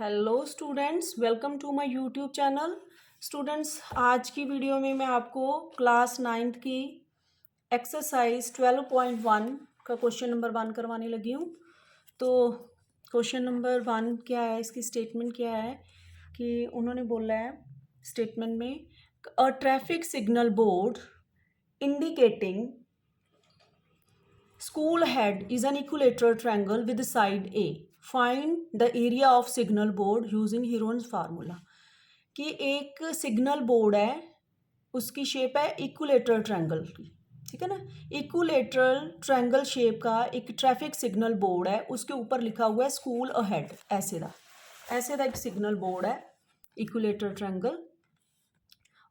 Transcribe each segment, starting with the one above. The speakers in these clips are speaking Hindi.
Hello students, welcome to my YouTube channel. Students, आज की वीडियो में मैं आपको क्लास 9th की एक्सरसाइज 12.1 का क्वेश्चन नंबर 1 करवाने लगी हूँ। तो क्वेश्चन नंबर 1 क्या है, इसकी स्टेटमेंट क्या है कि उन्होंने बोला है स्टेटमेंट में, a traffic signal board indicating school head is an equilateral triangle with side A. Find the area of signal board using Heron's formula. कि एक सिग्नल बोर्ड है, उसकी शेप है इक्विलेटरल ट्रायंगल की, ठीक है ना। इक्विलेटरल ट्रायंगल शेप का एक ट्रैफिक सिग्नल बोर्ड है, उसके ऊपर लिखा हुआ है स्कूल अहेड। ऐसे दा एक सिग्नल बोर्ड है इक्विलेटरल ट्रायंगल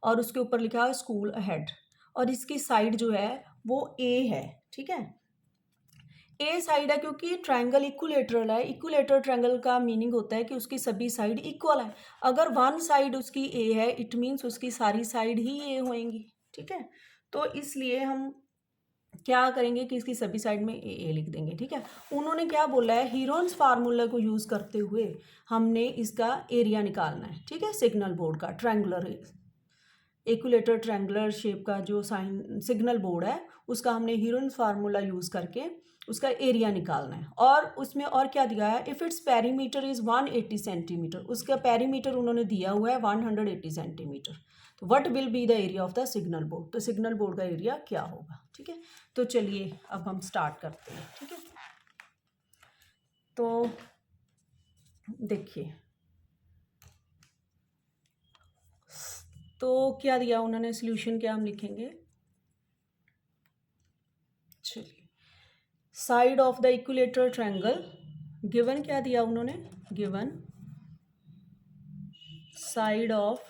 और उसके ऊपर लिखा है स्कूल अहेड, और इसकी साइड जो है वो ए है, ठीक है। ए साइड है क्योंकि ट्रायंगल इक्विलेटरल है। इक्विलेटरल ट्रायंगल का मीनिंग होता है कि उसकी सभी साइड इक्वल है। अगर वन साइड उसकी ए है, इट मीन्स उसकी सारी साइड ही ए होएंगी, ठीक है। तो इसलिए हम क्या करेंगे कि इसकी सभी साइड में ए लिख देंगे, ठीक है। उन्होंने क्या बोला है, हीरोन्स फार्मूला को यूज़ करते हुए हमने इसका एरिया निकालना है, ठीक है। सिग्नल बोर्ड का ट्रायंगुलर इक्विलेटरल ट्रायंगुलर शेप का जो सिग्नल बोर्ड है, उसका हमने हीरोन्स फार्मूला यूज़ करके उसका एरिया निकालना है। और उसमें और क्या दिया है, if its perimeter is 180 centimetre, उसका पेरीमीटर उन्होंने दिया हुआ है 180 सेंटीमीटर। तो what will be the area of the signal board, तो सिग्नल बोर्ड का एरिया क्या होगा, ठीक है। तो चलिए अब हम स्टार्ट करते हैं, ठीक है। तो देखिए, तो क्या दिया उन्होंने, सॉल्यूशन क्या हम लिखेंगे। चलिए, side of the equilateral triangle, given क्या दिया उन्होंने, given side of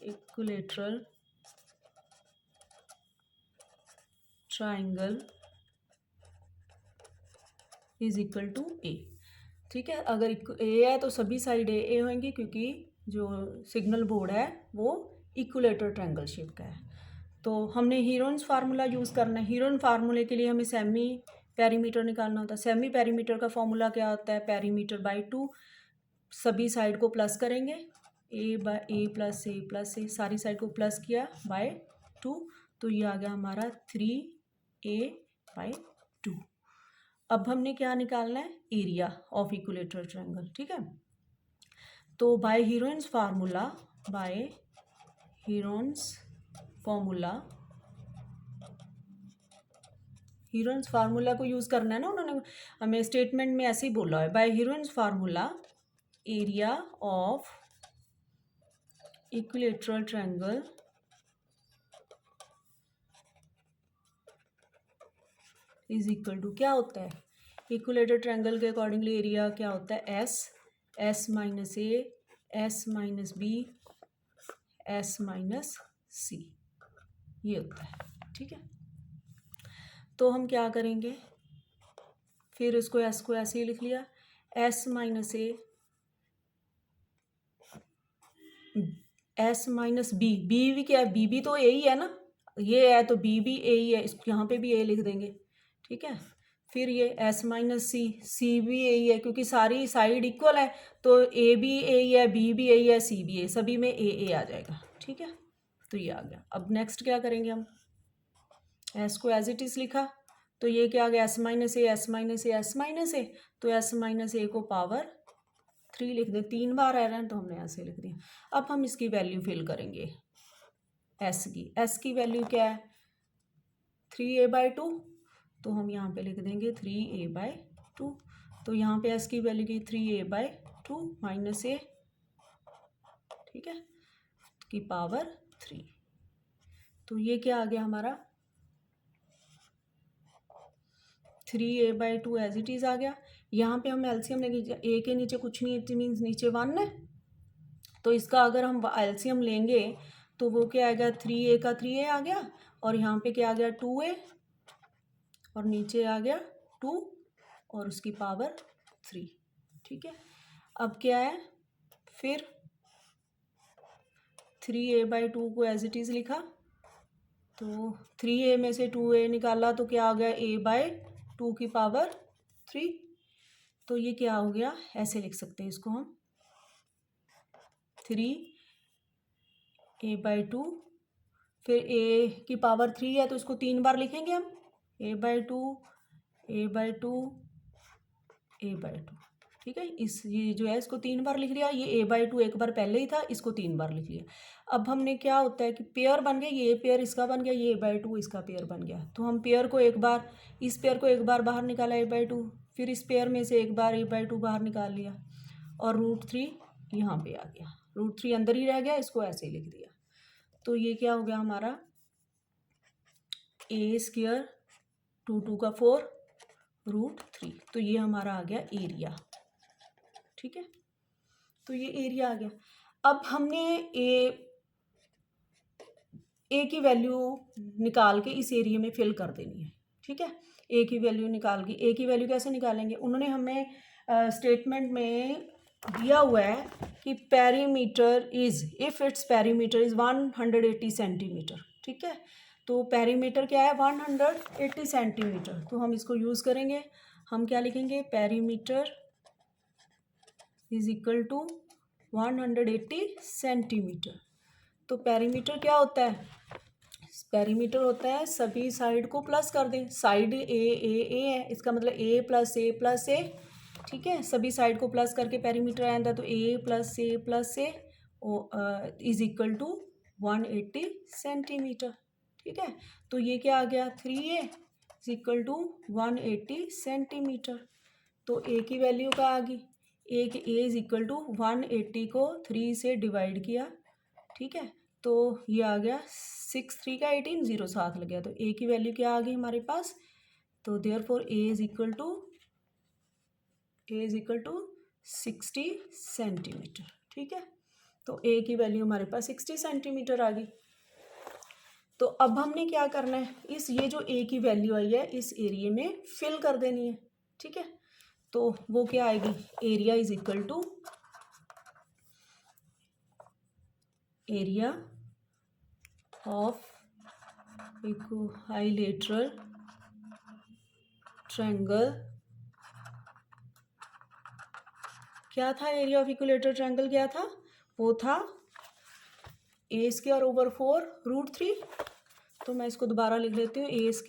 equilateral triangle is equal to A, ठीक है। अगर ए है तो सभी साइड ए होंगी, क्योंकि जो सिग्नल बोर्ड है वो इक्विलेटरल ट्रायंगल शेप का है। तो हमने हीरोन्स फार्मूला यूज़ करना है। हीरोन फार्मूले के लिए हमें सेमी पेरीमीटर निकालना होता है। सेमी पेरीमीटर का फॉर्मूला क्या होता है, पेरीमीटर बाय 2, सभी साइड को प्लस करेंगे, ए बाय ए प्लस ए, सारी साइड को प्लस किया बाय 2, तो ये आ गया हमारा 3a/2। अब हमने क्या निकालना है, एरिया ऑफ इक्विलेटरल ट्रायंगल, ठीक है। तो बाय हीरोन्स फार्मूला को यूज़ करना है ना, उन्होंने हमें स्टेटमेंट में ऐसे ही बोला है, by Heron's formula area of equilateral triangle is equal to, क्या होता है इक्विलेटरल ट्रायंगल के अकॉर्डिंगली एरिया क्या होता है, S minus A, S minus B, S minus C, ये होता है, ठीक है। तो हम क्या करेंगे, फिर इसको एस को ऐसे ही लिख लिया, S minus A, S minus B, B भी क्या है, बी भी तो ए ही है ना, ये है तो बी भी ए ही है, इस यहाँ पे भी ए लिख देंगे, ठीक है। फिर ये एस माइनस सी, सी भी ए ही है क्योंकि सारी साइड इक्वल है, तो ए भी ए ही है, बी भी ए ही है, सी भी ए, सभी में ए आ जाएगा, ठीक है। तो ये आ गया। अब नेक्स्ट क्या करेंगे हम, एस को एज इट इज़ लिखा, तो ये क्या आ गया, S minus A, S minus A, S minus ए, तो एस माइनस ए को पावर 3 लिख दें, 3 बार आ रहे हैं तो हमने ऐसे लिख दिया। अब हम इसकी वैल्यू फिल करेंगे, एस की वैल्यू क्या है, 3a/2, तो हम यहाँ पे लिख देंगे 3a/2। तो यहाँ पे एस की वैल्यू की 3a/2 माइनस ए, ठीक है, की पावर 3। तो ये क्या आ गया हमारा, 3a/2 एज इट इज़ आ गया। यहाँ पे हम एलसीएम लेंगे, ए के नीचे कुछ नहीं, इट मीन्स नीचे 1 है, तो इसका अगर हम एलसीएम लेंगे तो वो क्या आएगा, 3a का 3a आ गया, और यहाँ पे क्या आ गया 2a, और नीचे आ गया 2 और उसकी पावर 3, ठीक है। अब क्या है, फिर 3a/2 को एज इट इज़ लिखा, तो 3a में से 2a निकाला तो क्या आ गया, a/2 की पावर 3, तो ये क्या हो गया, ऐसे लिख सकते हैं इसको हम 3a/2, फिर a की पावर 3 है तो इसको 3 बार लिखेंगे हम, a/2 a/2 a/2, ठीक है। ये जो है इसको 3 बार लिख लिया, ये a/2 एक बार पहले ही था, इसको 3 बार लिख लिया। अब हमने क्या होता है कि पेयर बन गया, ये पेयर इसका बन गया, ये a/2 इसका पेयर बन गया, तो हम पेयर को एक बार, इस पेयर को एक बार बाहर निकाला a/2, फिर इस पेयर में से एक बार a/2 बाहर निकाल लिया, और √3 यहाँ पे आ गया, √3 अंदर ही रह गया, इसको ऐसे ही लिख दिया। तो ये क्या हो गया हमारा, a² 2 2 का 4 √3, तो ये हमारा आ गया एरिया, ठीक है। तो ये एरिया आ गया। अब हमने ए की वैल्यू निकाल के इस एरिया में फिल कर देनी है, ठीक है। ए की वैल्यू निकाल के, ए की वैल्यू कैसे निकालेंगे, उन्होंने हमें स्टेटमेंट में दिया हुआ है कि perimeter is, if its perimeter is 180 centimetre, ठीक है। तो पेरीमीटर क्या है, 180 सेंटीमीटर, तो हम इसको यूज़ करेंगे। हम क्या लिखेंगे, perimeter is equal to 180 centimetre. तो पेरीमीटर क्या होता है, पेरीमीटर होता है सभी साइड को प्लस कर दें, साइड ए है, इसका मतलब a + a, ठीक है। सभी साइड को प्लस करके पेरीमीटर आया था, तो a + a is equal to 180 centimetre, ठीक है। तो ये क्या आ गया, 3a is equal to 180 centimetre. तो a की वैल्यू क्या आ गई, a इज इक्वल टू 180 को 3 से डिवाइड किया, ठीक है। तो ये आ गया 6 3 का 18, 0 साथ लग गया, तो a की वैल्यू क्या आ गई हमारे पास, तो therefore a is equal to 60 centimetre, ठीक है। तो a की वैल्यू हमारे पास 60 सेंटीमीटर आ गई। तो अब हमने क्या करना है, ये जो a की वैल्यू आई है इस एरिया में फिल कर देनी है, ठीक है। तो वो क्या आएगी, area is equal to area of equilateral triangle, क्या था एरिया ऑफ इक्विलैटरल ट्रायंगल, क्या था, वो था a² / 4 √3। तो मैं इसको दोबारा लिख लेती हूँ, a² /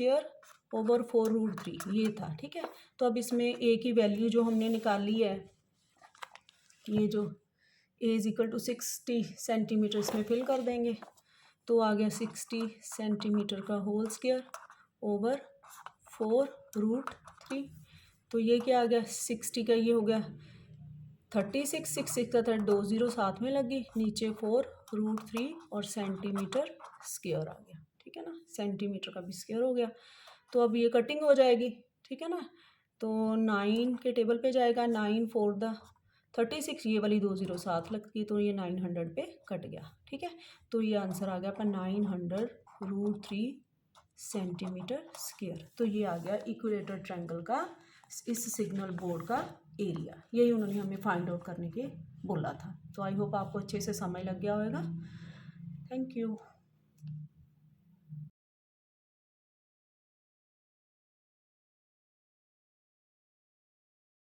4 √3 ये था, ठीक है। तो अब इसमें a की वैल्यू जो हमने निकाली है, ये जो a is equal to 60 centimetre इसमें फिल कर देंगे, तो आ गया 60 सेंटीमीटर का होल स्क्वायर / 4 √3। तो ये क्या आ गया, 60 का ये हो गया 36, 6 का 2 0 साथ में लगी, नीचे 4 √3 और सेंटीमीटर स्क्वायर आ गया, ठीक है ना, सेंटीमीटर का भी स्क्वायर हो गया। तो अब ये कटिंग हो जाएगी, ठीक है ना। तो 9 के टेबल पे जाएगा, 9 4 36, ये वाली 2 0 साथ लगती, तो ये 900 पे कट गया, ठीक है। तो ये आंसर आ गया पर 900 √3 सेंटीमीटर स्क्वायर। तो ये आ गया इक्विलैटरल ट्रायंगल का, इस सिग्नल बोर्ड का एरिया, यही उन्होंने हमें फाइंड आउट करने के बोला था। तो आई होप आपको अच्छे से समझ लग गया होगा। Thank you.